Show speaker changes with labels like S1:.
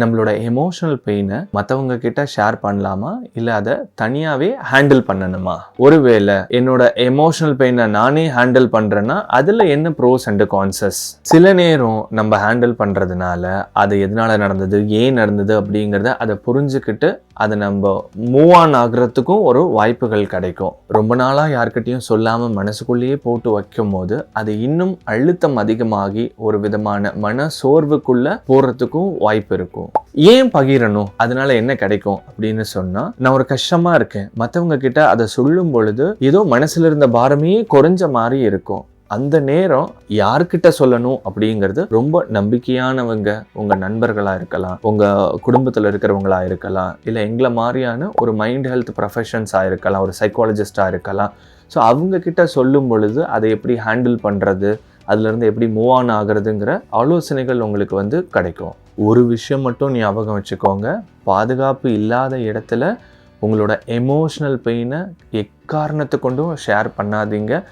S1: நம்மளோட எமோஷனல் பெயினை மற்றவங்க கிட்ட ஷேர் பண்ணலாமா இல்லை அதை தனியாகவே ஹேண்டில் பண்ணணுமா? ஒருவேளை என்னோட எமோஷனல் பெயினை நானே ஹேண்டில் பண்ணுறேன்னா அதில் என்ன ப்ரோஸ் அண்ட் கான்சஸ்? சில நேரம் நம்ம ஹேண்டில் பண்ணுறதுனால அது எதனால நடந்தது, ஏன் நடந்தது அப்படிங்கிறத அதை புரிஞ்சுக்கிட்டு அதை நம்ம மூவ் ஆன் ஆகுறதுக்கும் ஒரு வாய்ப்புகள் கிடைக்கும். ரொம்ப நாளாக யார்கிட்டையும் சொல்லாமல் மனசுக்குள்ளேயே போட்டு வைக்கும் போது அது இன்னும் அழுத்தம் அதிகமாகி ஒரு விதமான மன சோர்வுக்குள்ள போறதுக்கும் வாய்ப்பு இருக்கும். ஏன் பகிரணும், அதனால என்ன கிடைக்கும் அப்படின்னு சொன்னா, நான் ஒரு கஷ்டமா இருக்கேன், மற்றவங்க கிட்ட அதை சொல்லும் பொழுது ஏதோ மனசுல இருந்த பாரமே குறைஞ்ச மாதிரி இருக்கும். அந்த நேரம் யார்கிட்ட சொல்லணும் அப்படிங்கிறது ரொம்ப நம்பிக்கையானவங்க, உங்க நண்பர்களா இருக்கலாம், உங்க குடும்பத்தில் இருக்கிறவங்களா இருக்கலாம், இல்லை எங்களை மாதிரியான ஒரு மைண்ட் ஹெல்த் ப்ரொஃபஷன்ஸாக இருக்கலாம், ஒரு சைக்காலஜிஸ்டாக இருக்கலாம். ஸோ அவங்க கிட்ட சொல்லும் பொழுது அதை எப்படி ஹேண்டில் பண்ணுறது, அதுலேருந்து எப்படி மூவ் ஆன் ஆகுறதுங்கிற ஆலோசனைகள் உங்களுக்கு கிடைக்கும். ஒரு விஷயம் மட்டும் ஞாபகம் வச்சுக்கோங்க, பாதுகாப்பு இல்லாத இடத்துல உங்களோட எமோஷ்னல் பெயினை எக்காரணத்தை கொண்டும் ஷேர் பண்ணாதீங்க.